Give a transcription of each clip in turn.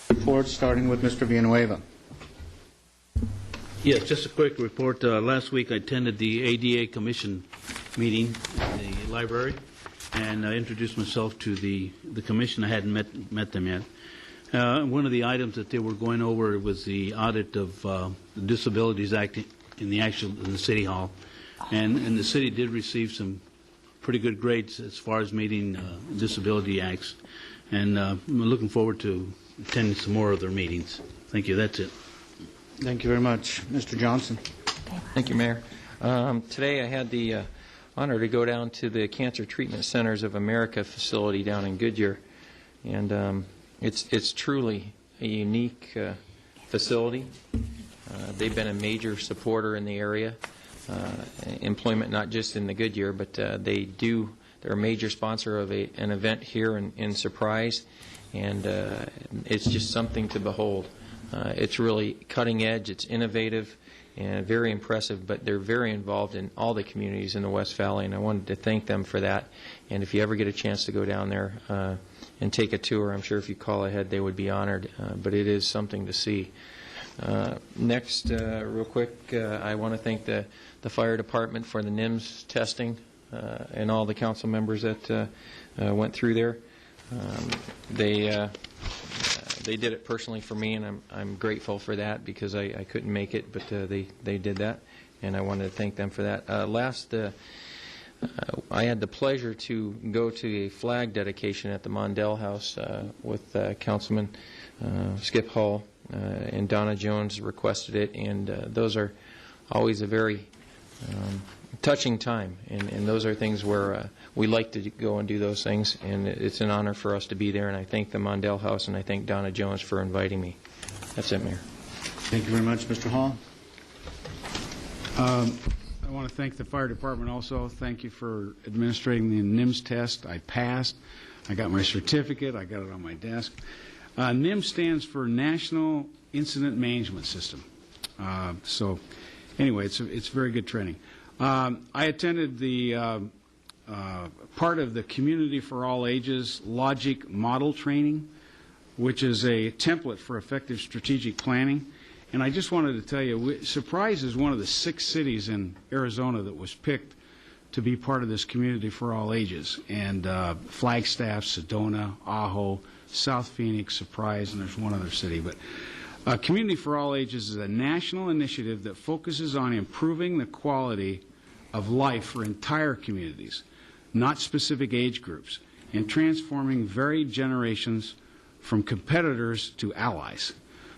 Report starting with Mr. Villanueva. Yes, just a quick report. Last week I attended the ADA Commission meeting in the library, and I introduced myself to the commission. I hadn't met them yet. One of the items that they were going over was the audit of the Disabilities Act in the City Hall, and the city did receive some pretty good grades as far as meeting disability acts, and I'm looking forward to attending some more of their meetings. Thank you. That's it. Thank you very much. Mr. Johnson. Thank you, Mayor. Today I had the honor to go down to the Cancer Treatment Centers of America facility down in Goodyear, and it's truly a unique facility. They've been a major supporter in the area, employment not just in the Goodyear, but they're a major sponsor of an event here in Surprise, and it's just something to behold. It's really cutting edge, it's innovative, and very impressive, but they're very involved in all the communities in the West Valley, and I wanted to thank them for that. And if you ever get a chance to go down there and take a tour, I'm sure if you call ahead they would be honored, but it is something to see. Next, real quick, I want to thank the fire department for the NIMS testing and all the council members that went through there. They did it personally for me, and I'm grateful for that because I couldn't make it, but they did that, and I wanted to thank them for that. I had the pleasure to go to a flag dedication at the Mondale House with Councilman Skip Hall, and Donna Jones requested it, and those are always a very touching time, and those are things where we like to go and do those things, and it's an honor for us to be there, and I thank the Mondale House, and I thank Donna Jones for inviting me. That's it, Mayor. Thank you very much, Mr. Hall. I want to thank the fire department also. Thank you for administering the NIMS test. I passed. I got my certificate. I got it on my desk. NIMS stands for National Incident Management System. So anyway, it's very good training. I attended the part of the Community for All Ages Logic Model Training, which is a template for effective strategic planning. And I just wanted to tell you, Surprise is one of the 6 cities in Arizona that was picked to be part of this Community for All Ages. And Flagstaff, Sedona, Ajo, South Phoenix, Surprise, and there's one other city. But Community for All Ages is a national initiative that focuses on improving the quality of life for entire communities, not specific age groups, and transforming varied generations from competitors to allies.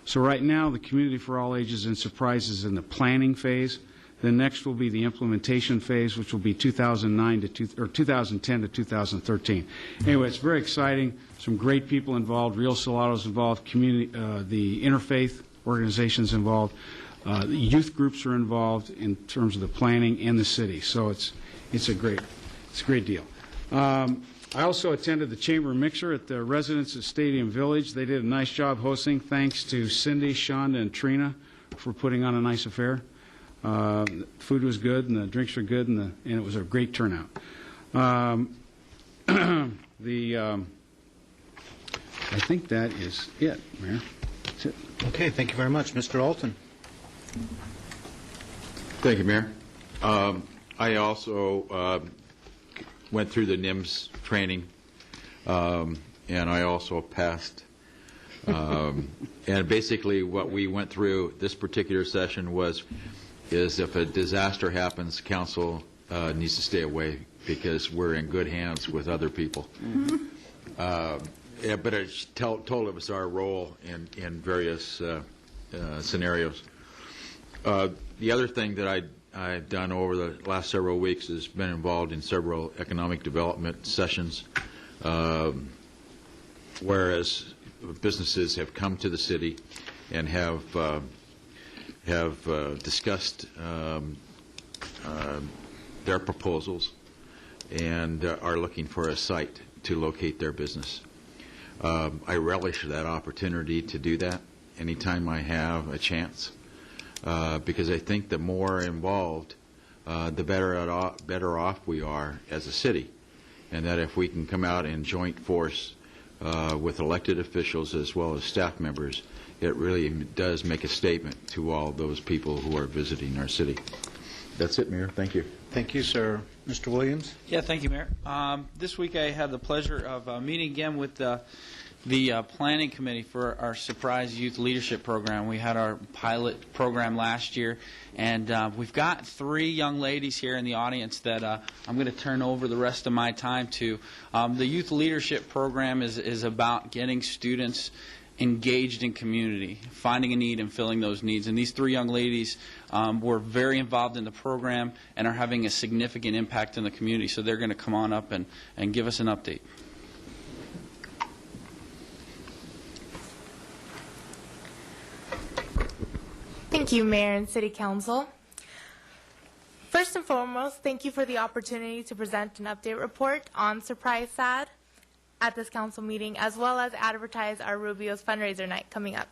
So right now, the Community for All Ages in Surprise is in the planning phase. The next will be the implementation phase, which will be 2010 to 2013. Anyway, it's very exciting. Some great people involved. Real Salato's involved. The interfaith organizations involved. The youth groups are involved in terms of the planning and the city. So it's a great deal. I also attended the Chamber Mixer at the residents at Stadium Village. They did a nice job hosting. Thanks to Cindy, Shonda, and Trina for putting on a nice affair. The food was good, and the drinks were good, and it was a great turnout. I think that is it, Mayor. That's it. Okay, thank you very much. Mr. Alton. Thank you, Mayor. I also went through the NIMS training, and I also passed. And basically what we went through this particular session is if a disaster happens, council needs to stay away because we're in good hands with other people. Mm-hmm. Yeah, but it told us our role in various scenarios. The other thing that I've done over the last several weeks has been involved in several economic development sessions, whereas businesses have come to the city and have discussed their proposals and are looking for a site to locate their business. I relish that opportunity to do that anytime I have a chance, because I think the more involved, the better off we are as a city, and that if we can come out in joint force with elected officials as well as staff members, it really does make a statement to all those people who are visiting our city. That's it, Mayor. Thank you. Thank you, sir. Mr. Williams? Yeah, thank you, Mayor. This week I had the pleasure of meeting again with the planning committee for our Surprise Youth Leadership Program. We had our pilot program last year, and we've got 3 young ladies here in the audience that I'm going to turn over the rest of my time to. The Youth Leadership Program is about getting students engaged in community, finding a need and filling those needs. And these 3 young ladies were very involved in the program and are having a significant impact in the community. So they're going to come on up and give us an update. Thank you, Mayor and City Council. First and foremost, thank you for the opportunity to present an update report on Surprise SAD at this council meeting, as well as advertise our Rubio's fundraiser night coming up.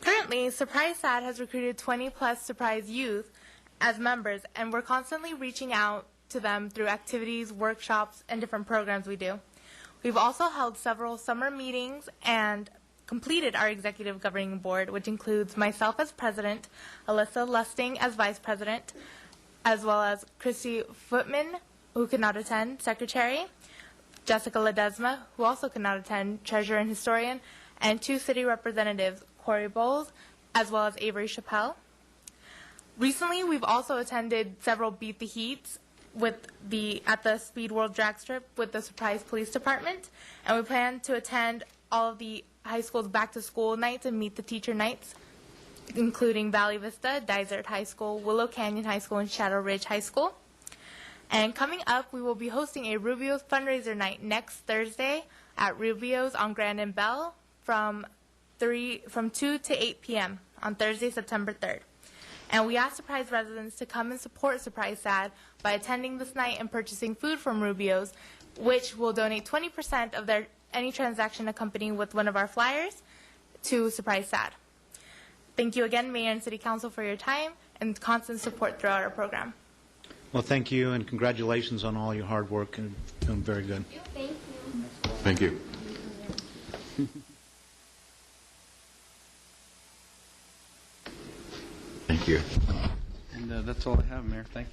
Currently, Surprise SAD has recruited 20-plus Surprise youth as members, and we're constantly reaching out to them through activities, workshops, and different programs we do. We've also held several summer meetings and completed our executive governing board, which includes myself as president, Alyssa Lusting as vice president, as well as Christy Footman, who could not attend, secretary, Jessica Ledesma, who also could not attend, treasurer and historian, and 2 city representatives, Corey Bowles, as well as Avery Chappelle. Recently, we've also attended several Beat the Heats at the Speed World Drag Strip with the Surprise Police Department, and we plan to attend all of the high school's back-to-school nights and Meet the Teacher nights, including Valley Vista, Dysart High School, Willow Canyon High School, and Shadow Ridge High School. And coming up, we will be hosting a Rubio's fundraiser night next Thursday at Rubio's on Grand and Bell from 2 to 8 p.m. on Thursday, September 3rd. And we ask Surprise residents to come and support Surprise SAD by attending this night and purchasing food from Rubio's, which will donate 20% of any transaction accompanying with one of our flyers to Surprise SAD. Thank you again, Mayor and City Council, for your time and constant support throughout our program. Well, thank you, and congratulations on all your hard work, and doing very good. Thank you. Thank you. And that's all I have, Mayor. Thank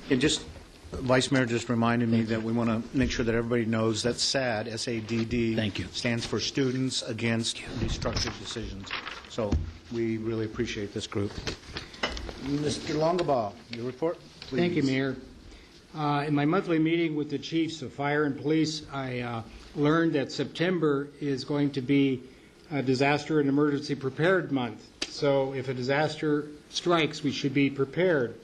you. Vice Mayor just reminded me that we want to make sure that everybody knows that SAD, S-A-D-D, Thank you, stands for Students Against Destructive Decisions. So we really appreciate this group. Mr. Longabaugh, your report, please. Thank you, Mayor. In my monthly meeting with the chiefs of fire and police, I learned that September is going to be a disaster and emergency prepared month. So if a disaster strikes, we should be prepared.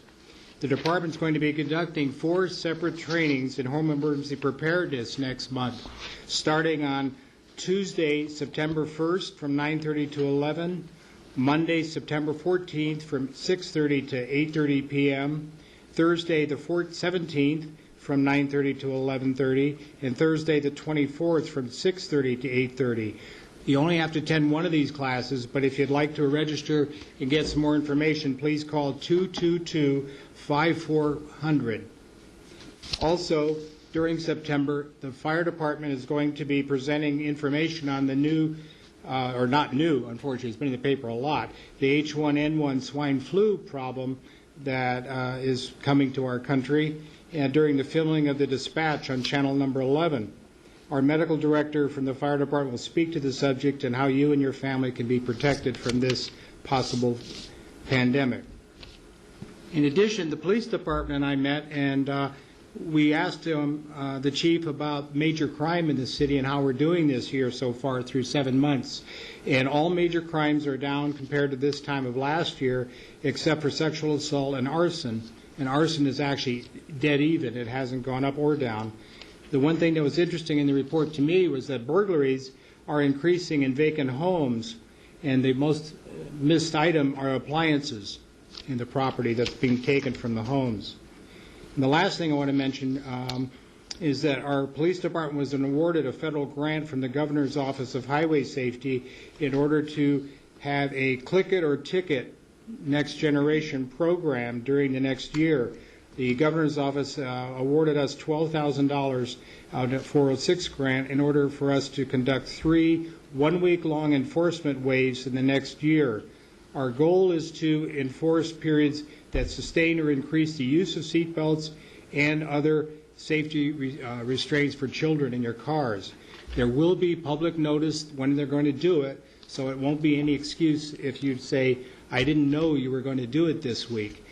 The department's going to be conducting 4 separate trainings in home emergency preparedness next month, starting on Tuesday, September 1st from 9:30 to 11, Monday, September 14th from 6:30 to 8:30 p.m., Thursday, the 17th from 9:30 to 11:30, and Thursday, the 24th from 6:30 to 8:30. You only have to attend one of these classes, but if you'd like to register and get some more information, please call 222-5400. Also, during September, the fire department is going to be presenting information on the new, or not new, unfortunately, it's been in the paper a lot, the H1N1 swine flu problem that is coming to our country, and during the filming of the dispatch on channel number 11. Our medical director from the fire department will speak to the subject and how you and your family can be protected from this possible pandemic. In addition, the police department and I met, and we asked him, the chief, about major crime in the city and how we're doing this year so far through 7 months. And all major crimes are down compared to this time of last year, except for sexual assault and arson. And arson is actually dead even. It hasn't gone up or down. The one thing that was interesting in the report to me was that burglaries are increasing in vacant homes, and the most missed item are appliances in the property that's being taken from the homes. And the last thing I want to mention is that our police department was awarded a federal grant from the Governor's Office of Highway Safety in order to have a click it or ticket next generation program during the next year. the governor's office awarded us $12,000 out of 406 grant in order for us to conduct 3 one-week-long enforcement waves in the next year. Our goal is to enforce periods that sustain or increase the use of seatbelts and other safety restraints for children in your cars. There will be public notice when they're going to do it, so it won't be any excuse if you say, I didn't know you were going to do it this week.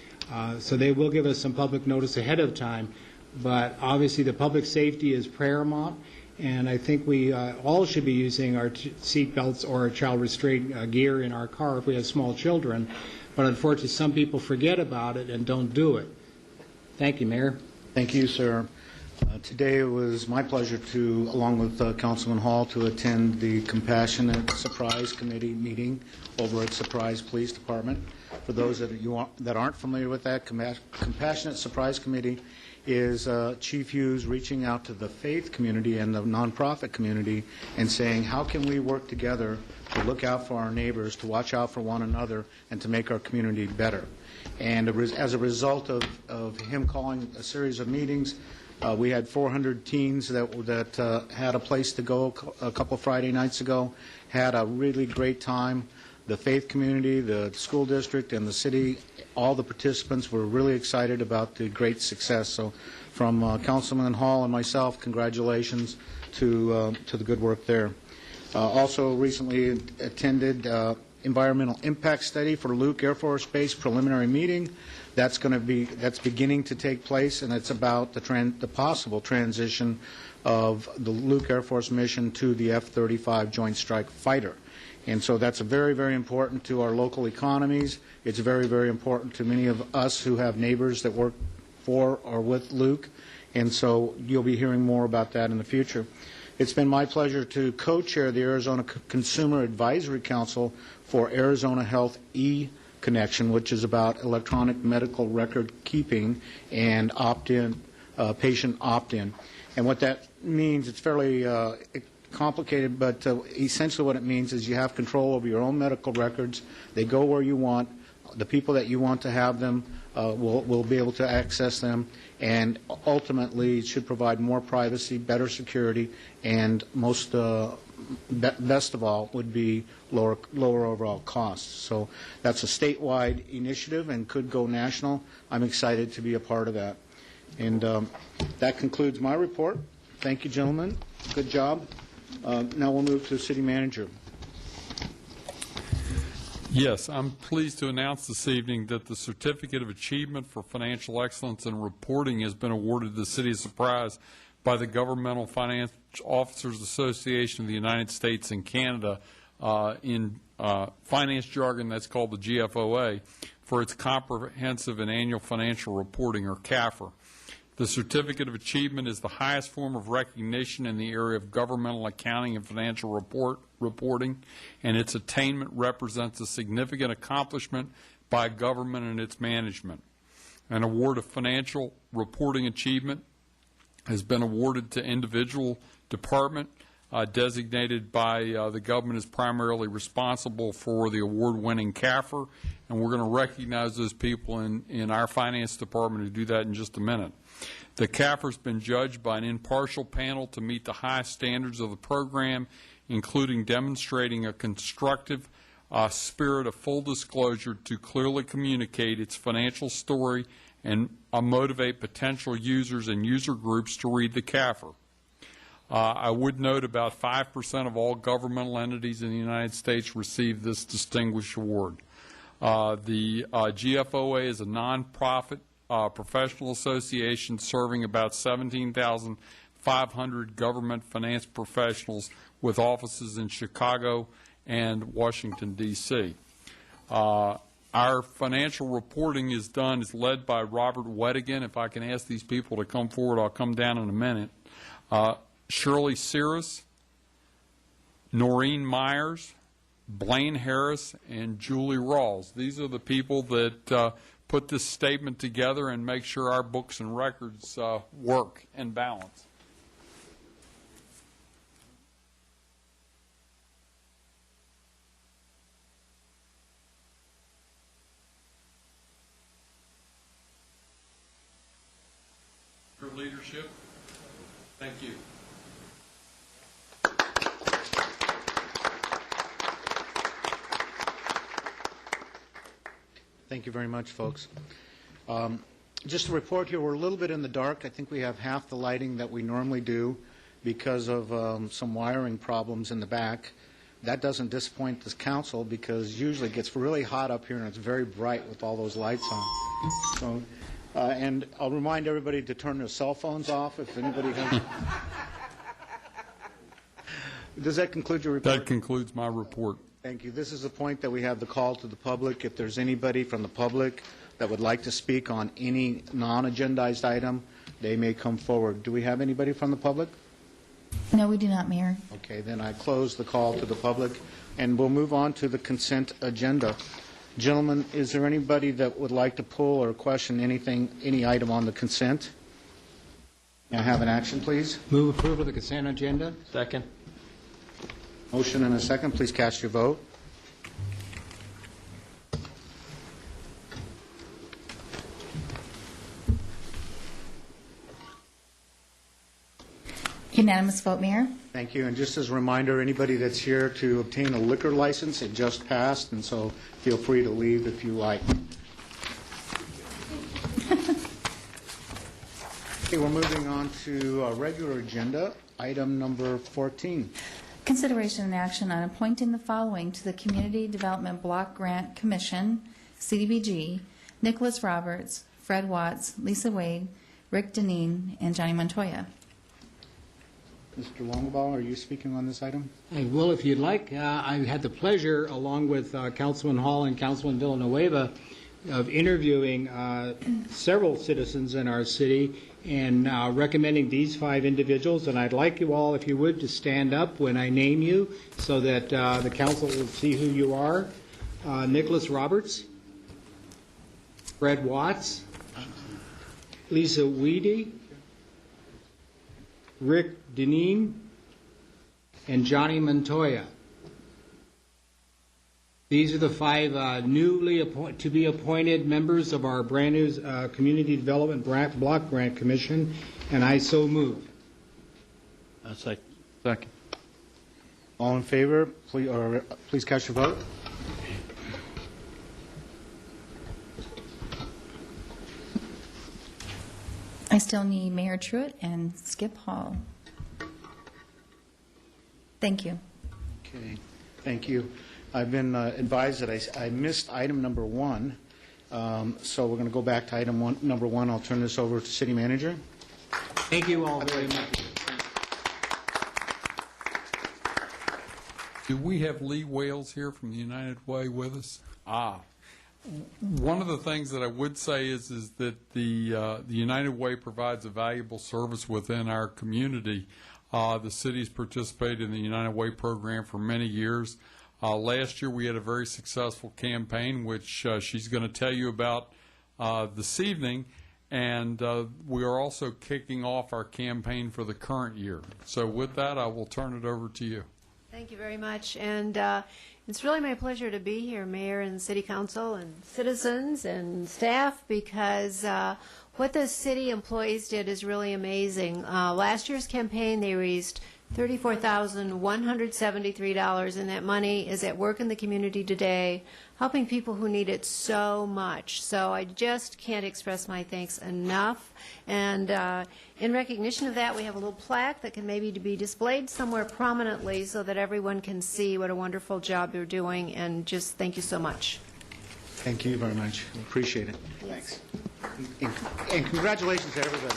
So they will give us some public notice ahead of time, but obviously the public safety is paramount, and I think we all should be using our seat belts or our child restraint gear in our car if we have small children, but unfortunately some people forget about it and don't do it. Thank you, Mayor. Thank you, sir. Today it was my pleasure to, along with Councilman Hall, to attend the Compassionate Surprise Committee meeting over at Surprise Police Department. For those that aren't familiar with that, Compassionate Surprise Committee is Chief Hughes reaching out to the faith community and the nonprofit community and saying, how can we work together to look out for our neighbors, to watch out for one another, and to make our community better. And as a result of him calling a series of meetings, we had 400 teens that had a place to go a couple Friday nights ago, had a really great time. The faith community, the school district, and the city, all the participants were really excited about the great success. So from Councilman Hall and myself, congratulations to the good work there. Also recently attended environmental impact study for Luke Air Force Base preliminary meeting. That's beginning to take place, and it's about the possible transition of the Luke Air Force mission to the F-35 Joint Strike Fighter. And so that's very, very important to our local economies. It's very, very important to many of us who have neighbors that work for or with Luke. And so you'll be hearing more about that in the future. It's been my pleasure to co-chair the Arizona Consumer Advisory Council for Arizona Health E-Connection, which is about electronic medical record keeping and opt-in, patient opt-in. And what that means, it's fairly complicated, but essentially what it means is you have control over your own medical records. They go where you want. The people that you want to have them will be able to access them, and ultimately it should provide more privacy, better security, and best of all would be lower overall costs. So that's a statewide initiative and could go national. I'm excited to be a part of that. And that concludes my report. Thank you, gentlemen. Good job. Now we'll move to the city manager. Yes, I'm pleased to announce this evening that the Certificate of Achievement for Financial Excellence in Reporting has been awarded to the City of Surprise by the Governmental Finance Officers Association of the United States and Canada. In finance jargon, that's called the GFOA, for its comprehensive and annual financial reporting, or CAFR. The Certificate of Achievement is the highest form of recognition in the area of governmental accounting and financial reporting, and its attainment represents a significant accomplishment by government and its management. An award of financial reporting achievement has been awarded to individual department designated by the government as primarily responsible for the award-winning CAFR, and we're going to recognize those people in our finance department who do that in just a minute. The CAFR has been judged by an impartial panel to meet the high standards of the program, including demonstrating a constructive spirit of full disclosure to clearly communicate its financial story and motivate potential users and user groups to read the CAFR. I would note about 5% of all governmental entities in the United States receive this distinguished award. The GFOA is a nonprofit professional association serving about 17,500 government finance professionals with offices in Chicago and Washington, D.C. Our financial reporting is led by Robert Wedigan. If I can ask these people to come forward, I'll come down in a minute. Shirley Cirrus, Noreen Myers, Blaine Harris, and Julie Rawls. These are the people that put this statement together and make sure our books and records work and balance. leadership. Thank you. Thank you very much, folks. Just a report here, we're a little bit in the dark. I think we have half the lighting that we normally do because of some wiring problems in the back. That doesn't disappoint this council because usually it gets really hot up here and it's very bright with all those lights on. So, and I'll remind everybody to turn their cell phones off if anybody has. Does that conclude your report? That concludes my report. Thank you. This is the point that we have the call to the public. If there's anybody from the public that would like to speak on any non-agendized item, they may come forward. Do we have anybody from the public? No, we do not, Mayor. Okay, then I close the call to the public, and we'll move on to the consent agenda. Gentlemen, is there anybody that would like to pull or question anything, any item on the consent? May I have an action, please? Move approval of the consent agenda. Second. Motion and a second. Please cast your vote. Unanimous vote, Mayor. Thank you. And just as a reminder, anybody that's here to obtain a liquor license, it just passed, and so feel free to leave if you like. Okay, we're moving on to a regular agenda, item number 14. Consideration and action on appointing the following to the Community Development Block Grant Commission, CDBG, Nicholas Roberts, Fred Watts, Lisa Wade, Rick Deneen, and Johnny Montoya. Mr. Longabaugh, are you speaking on this item? I will, if you'd like. I had the pleasure, along with Councilman Hall and Councilman Villanueva, of interviewing several citizens in our city and recommending these 5 individuals. And I'd like you all, if you would, to stand up when I name you so that the council will see who you are. Nicholas Roberts, Fred Watts, Lisa Weedy, Rick Deneen, and Johnny Montoya. These are the 5 newly to be appointed members of our brand new Community Development Block Grant Commission, and I so move. Second. All in favor, please cast your vote. I still need Mayor Truitt and Skip Hall. Thank you. Okay, thank you. I've been advised that I missed item number 1, so we're going to go back to item number 1. I'll turn this over to City Manager. Thank you all very much. Do we have Lee Wales here from the United Way with us? One of the things that I would say is that the United Way provides a valuable service within our community. The city's participated in the United Way program for many years. Last year we had a very successful campaign, which she's going to tell you about this evening, and we are also kicking off our campaign for the current year. So with that, I will turn it over to you. Thank you very much, and it's really my pleasure to be here, Mayor and City Council and citizens and staff, because what the city employees did is really amazing. Last year's campaign, they raised $34,173, and that money is at work in the community today, helping people who need it so much. So I just can't express my thanks enough. And in recognition of that, we have a little plaque that can maybe be displayed somewhere prominently so that everyone can see what a wonderful job you're doing, and just thank you so much. Thank you very much. Appreciate it. Yes. And congratulations to everybody.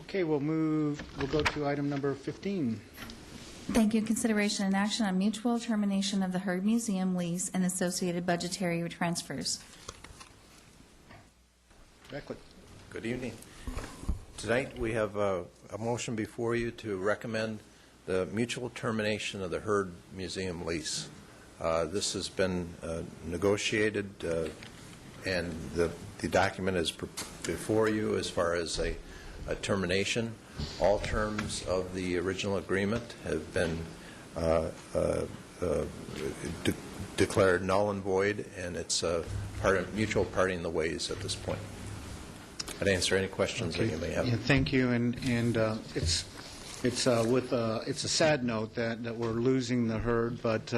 Okay, we'll go to item number 15. Thank you. Consideration and action on mutual termination of the Heard Museum lease and associated budgetary transfers. Beckley. Good evening. Tonight we have a motion before you to recommend the mutual termination of the Heard Museum lease. This has been negotiated, and the document is before you as far as a termination. All terms of the original agreement have been declared null and void, and it's mutual parting the ways at this point. I'd answer any questions that you may have. Yeah, thank you, and it's a sad note that we're losing the herd, but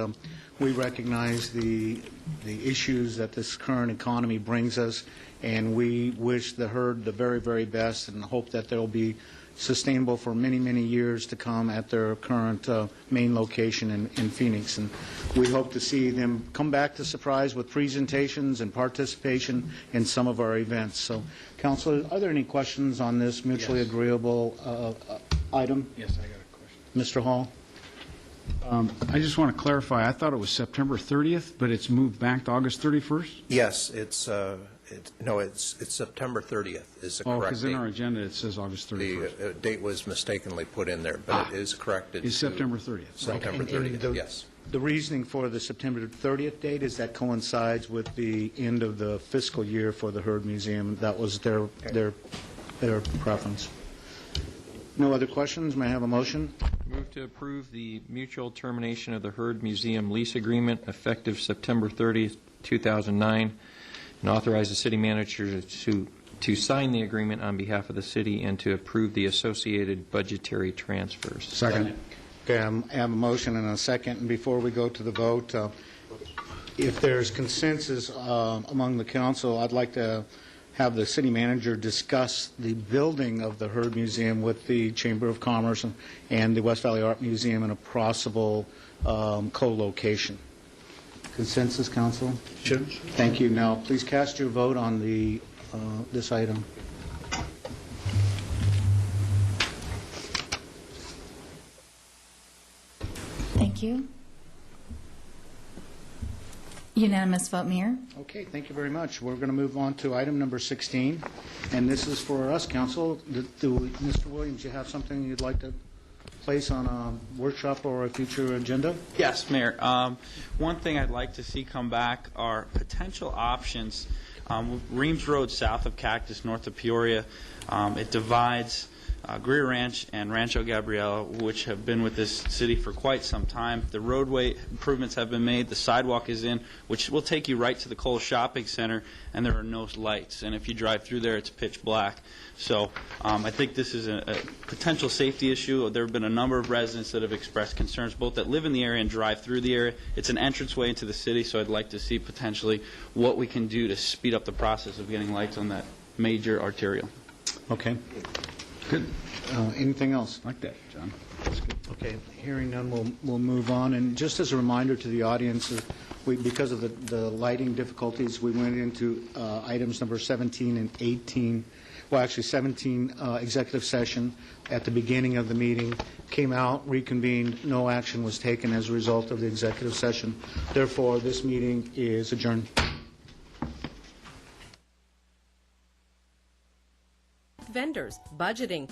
we recognize the issues that this current economy brings us, and we wish the herd the very, very best and hope that they'll be sustainable for many, many years to come at their current main location in Phoenix. And we hope to see them come back to Surprise with presentations and participation in some of our events. So, Councilor, are there any questions on this mutually agreeable item? Yes, I got a question. Mr. Hall? I just want to clarify, I thought it was September 30th, but it's moved back to August 31st? Yes, it's September 30th is the Oh, correct because in date. our agenda it says August 31st. The date was mistakenly put in there, but it is corrected. It's to September 30th. September And 30th, yes. The reasoning for the September 30th date is that coincides with the end of the fiscal year for the Herd Museum. That was their preference. No other questions? May I have a motion? Move to approve the mutual termination of the Herd Museum lease agreement effective September 30th, 2009, and authorize the city manager to sign the agreement on behalf of the city and to approve the associated budgetary transfers. Second. Okay, I have a motion and a second, and before we go to the vote, if there's consensus among the council, I'd like to have the city manager discuss the building of the Herd Museum with the Chamber of Commerce and the West Valley Art Museum in a possible co-location. Consensus, council? Sure. Thank you. Now, please cast your vote on this item. Thank you. Unanimous vote, Mayor. Okay, thank you very much. We're going to move on to item number 16, and this is for us, council. Mr. Williams, you have something you'd like to place on a workshop or a future agenda? Yes, Mayor. One thing I'd like to see come back are potential options. Reams Road south of Cactus, north of Peoria, it divides Greer Ranch and Rancho Gabriela, which have been with this city for quite some time. The roadway improvements have been made. The sidewalk is in, which will take you right to the Kohl's Shopping Center, and there are no lights. And if you drive through there, it's pitch black. So I think this is a potential safety issue. There have been a number of residents that have expressed concerns, both that live in the area and drive through the area. It's an entranceway into the city, so I'd like to see potentially what we can do to speed up the process of getting lights on that major arterial. Okay. Good. Anything else? Like that, John. That's good. Okay, hearing none, we'll move on. And just as a reminder to the audience, because of the lighting difficulties, we went into items number 17 and 18, well, actually 17 executive session at the beginning of the meeting, came out, reconvened, no action was taken as a result of the executive session. Therefore, this meeting is adjourned. Vendors, budgeting.